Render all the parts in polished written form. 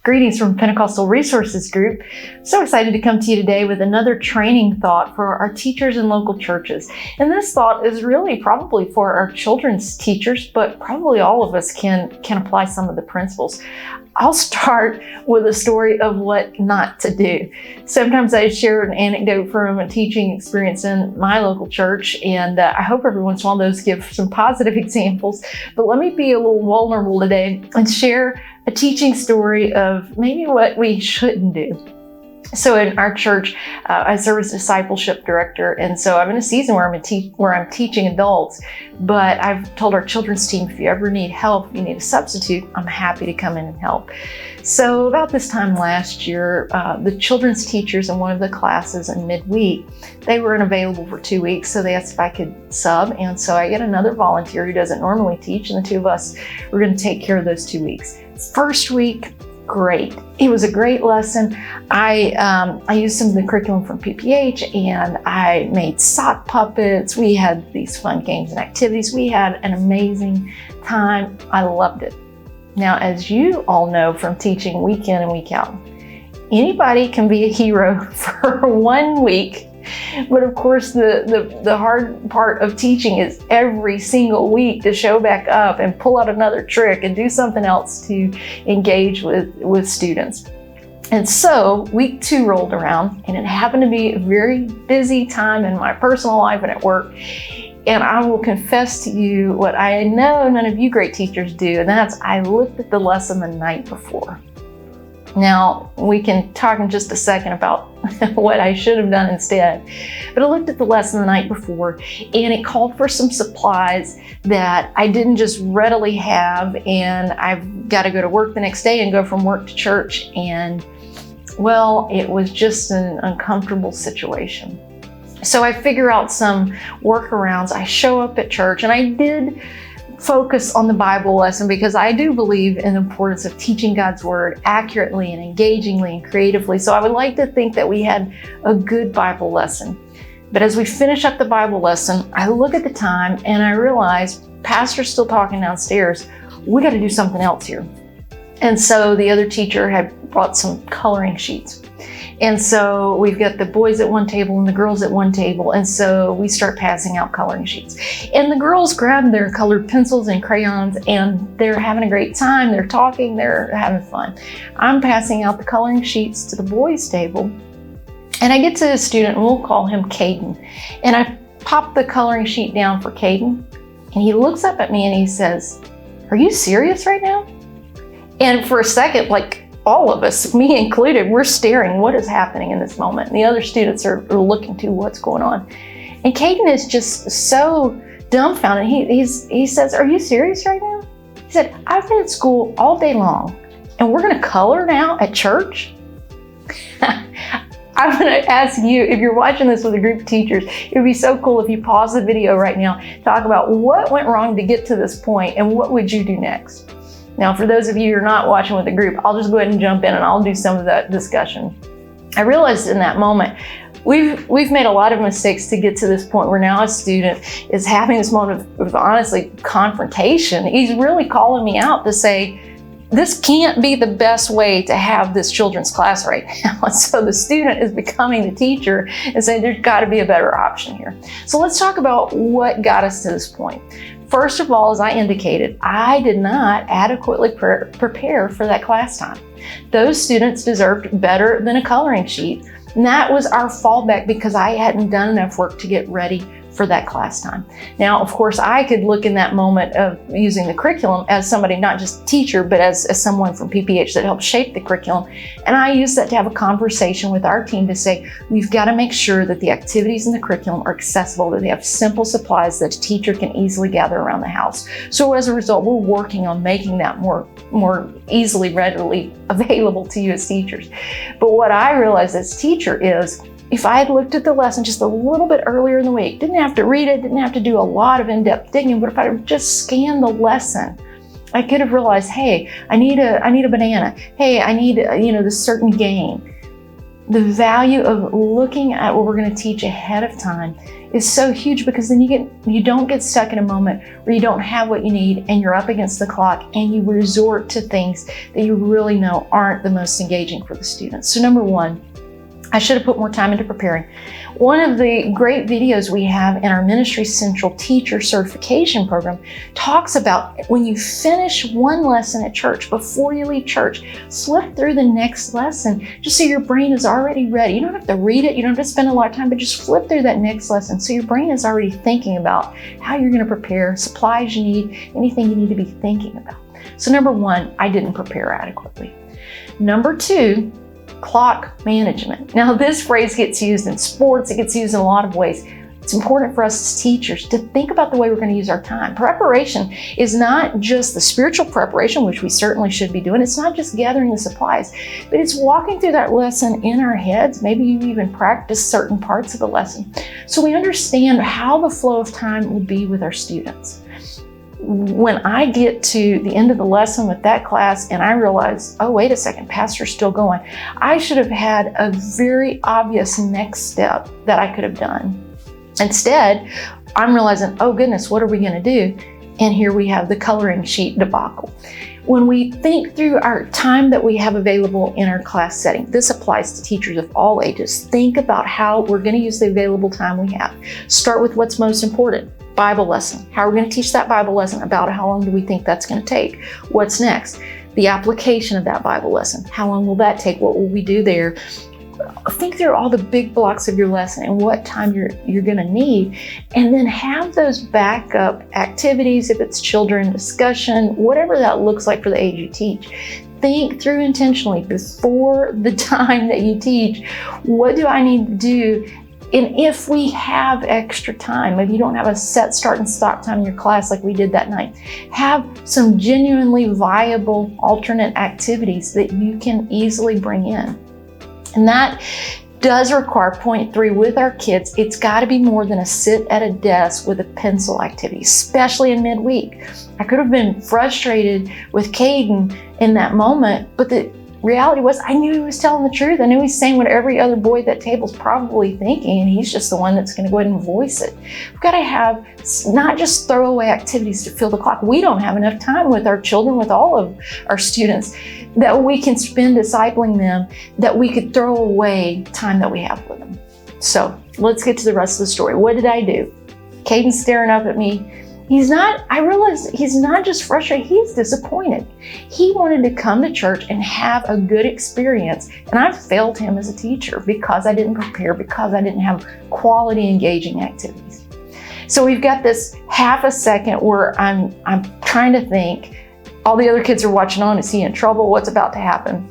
Greetings from Pentecostal Resources Group. So excited to come to you today with another training thought for our teachers in local churches. And this thought is really probably for our children's teachers, but probably all of us can apply some of the principles. I'll start with a story of what not to do. Sometimes I share an anecdote from a teaching experience in my local church, and I hope every once in a while those give some positive examples. But let me be a little vulnerable today and share a teaching story of maybe what we shouldn't do. So in our church, I serve as discipleship director, and so I'm in a season where I'm teaching adults. But I've told our children's team, if you ever need help, if you need a substitute, I'm happy to come in and help. So about this time last year, the children's teachers in one of the classes in midweek, they were unavailable for 2 weeks, so they asked if I could sub. And so I get another volunteer who doesn't normally teach, and the two of us were going to take care of those 2 weeks. First week, great. It was a great lesson. I used some of the curriculum from PPH, and I made sock puppets. We had these fun games and activities. We had an amazing time. I loved it. Now, as you all know from teaching week in and week out, anybody can be a hero for 1 week. But of course, the hard part of teaching is every single week to show back up and pull out another trick and do something else to engage with students. And so week 2 rolled around, and it happened to be a very busy time in my personal life and at work. And I will confess to you what I know none of you great teachers do, and that's I looked at the lesson the night before. Now, we can talk in just a second about what I should have done instead. But I looked at the lesson the night before, and it called for some supplies that I didn't just readily have, and I've got to go to work the next day and go from work to church. And, well, it was just an uncomfortable situation. So I figure out some workarounds. I show up at church, and I did focus on the Bible lesson because I do believe in the importance of teaching God's Word accurately and engagingly and creatively. So I would like to think that we had a good Bible lesson. But as we finish up the Bible lesson, I look at the time and I realize Pastor's still talking downstairs. We got to do something else here. And so the other teacher had brought some coloring sheets. And so we've got the boys at one table and the girls at one table. And so we start passing out coloring sheets. And the girls grab their colored pencils and crayons, and they're having a great time. They're talking, they're having fun. I'm passing out the coloring sheets to the boys' table. And I get to a student, and we'll call him Caden. And I pop the coloring sheet down for Caden. And he looks up at me and he says, "Are you serious right now?" And for a second, like, all of us, me included, we're staring, what is happening in this moment? And the other students are looking to what's going on. And Caden is just so dumbfounded. He says, "Are you serious right now?" He said, "I've been at school all day long, and we're gonna color now at church?" I'm gonna ask you, if you're watching this with a group of teachers, it would be so cool if you pause the video right now, talk about what went wrong to get to this point, and what would you do next? Now, for those of you who are not watching with the group, I'll just go ahead and jump in and I'll do some of that discussion. I realized in that moment, we've made a lot of mistakes to get to this point where now a student is having this moment of honestly confrontation. He's really calling me out to say, this can't be the best way to have this children's class right now. And so the student is becoming the teacher and saying there's got to be a better option here. So let's talk about what got us to this point. First of all, as I indicated, I did not adequately prepare for that class time. Those students deserved better than a coloring sheet. And that was our fallback because I hadn't done enough work to get ready for that class time. Now, of course, I could look in that moment of using the curriculum as somebody, not just a teacher, but as someone from PPH that helped shape the curriculum. And I use that to have a conversation with our team to say, we've got to make sure that the activities in the curriculum are accessible, that they have simple supplies that a teacher can easily gather around the house. So as a result, we're working on making that more easily, readily available to you as teachers. But what I realized as a teacher is, if I had looked at the lesson just a little bit earlier in the week, didn't have to read it, didn't have to do a lot of in-depth digging, but if I had just scanned the lesson, I could have realized, hey, I need a banana. Hey, I need, this certain game. The value of looking at what we're going to teach ahead of time is so huge, because then you don't get stuck in a moment where you don't have what you need and you're up against the clock and you resort to things that you really know aren't the most engaging for the students. So number one, I should have put more time into preparing. One of the great videos we have in our Ministry Central Teacher Certification Program talks about when you finish one lesson at church, before you leave church, flip through the next lesson just so your brain is already ready. You don't have to read it, you don't have to spend a lot of time, but just flip through that next lesson so your brain is already thinking about how you're going to prepare, supplies you need, anything you need to be thinking about. So number one, I didn't prepare adequately. Number two, clock management. Now, this phrase gets used in sports, it gets used in a lot of ways. It's important for us as teachers to think about the way we're going to use our time. Preparation is not just the spiritual preparation, which we certainly should be doing. It's not just gathering the supplies, but it's walking through that lesson in our heads. Maybe you even practice certain parts of the lesson, so we understand how the flow of time will be with our students. When I get to the end of the lesson with that class and I realize, oh, wait a second, pastor's still going, I should have had a very obvious next step that I could have done. Instead, I'm realizing, oh goodness, what are we going to do? And here we have the coloring sheet debacle. When we think through our time that we have available in our class setting, this applies to teachers of all ages. Think about how we're going to use the available time we have. Start with what's most important. Bible lesson. How are we going to teach that Bible lesson? About how long do we think that's going to take? What's next? The application of that Bible lesson. How long will that take? What will we do there? Think through all the big blocks of your lesson and what time you're going to need, and then have those backup activities, if it's children discussion, whatever that looks like for the age you teach. Think through intentionally before the time that you teach, what do I need to do? And if we have extra time, maybe you don't have a set start and stop time in your class like we did that night, have some genuinely viable alternate activities that you can easily bring in. And that does require point 3 with our kids. It's got to be more than a sit at a desk with a pencil activity, especially in midweek. I could have been frustrated with Caden in that moment, but the reality was I knew he was telling the truth. I knew he's saying what every other boy at that table's probably thinking, and he's just the one that's going to go ahead and voice it. We've got to have not just throwaway activities to fill the clock. We don't have enough time with our children, with all of our students, that we can spend discipling them, that we could throw away time that we have with them. So let's get to the rest of the story. What did I do? Caden's staring up at me. I realized he's not just frustrated, he's disappointed. He wanted to come to church and have a good experience, and I failed him as a teacher because I didn't prepare, because I didn't have quality engaging activities. So we've got this half a second where I'm trying to think, all the other kids are watching on, is he in trouble? What's about to happen?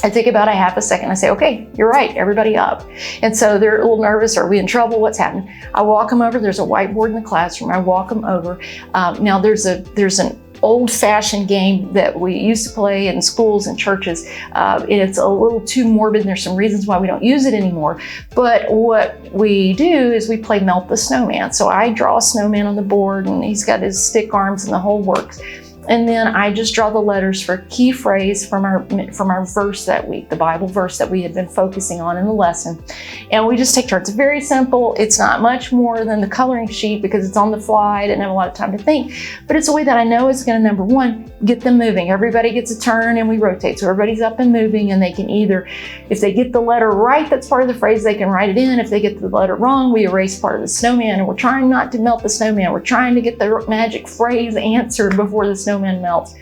I take about a half a second. I say, okay, you're right, everybody up. And so they're a little nervous. Are we in trouble? What's happening? I walk them over. There's a whiteboard in the classroom. I walk them over. Now there's an old-fashioned game that we used to play in schools and churches. And it's a little too morbid, and there's some reasons why we don't use it anymore. But what we do is we play Melt the Snowman. So I draw a snowman on the board, and he's got his stick arms and the whole works. And then I just draw the letters for a key phrase from our verse that week, the Bible verse that we had been focusing on in the lesson. And we just take turns. It's very simple. It's not much more than the coloring sheet because it's on the fly. I didn't have a lot of time to think. But it's a way that I know is going to, number one, get them moving. Everybody gets a turn and we rotate. So everybody's up and moving, and they can either, if they get the letter right, that's part of the phrase, they can write it in. If they get the letter wrong, we erase part of the snowman. And we're trying not to melt the snowman. We're trying to get the magic phrase answered before the snowman melts.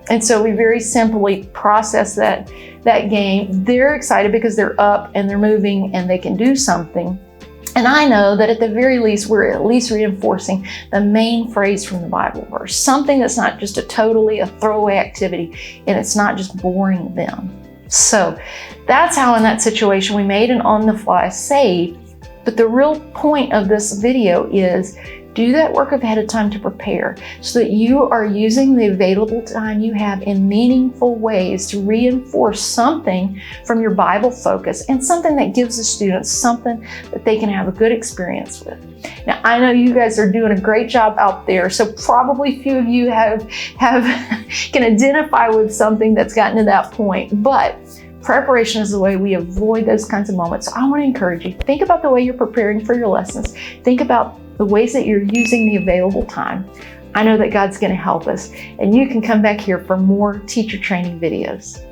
And so we very simply process that game. They're excited because they're up and they're moving and they can do something. And I know that at the very least, we're at least reinforcing the main phrase from the Bible verse, something that's not just a throwaway activity, and it's not just boring them. So that's how in that situation we made an on-the-fly save. But the real point of this video is do that work ahead of time to prepare so that you are using the available time you have in meaningful ways to reinforce something from your Bible focus and something that gives the students something that they can have a good experience with. Now, I know you guys are doing a great job out there, so probably few of you have can identify with something that's gotten to that point, but Preparation is the way we avoid those kinds of moments. So I want to encourage you, think about the way you're preparing for your lessons. Think about the ways that you're using the available time. I know that God's going to help us, and you can come back here for more teacher training videos.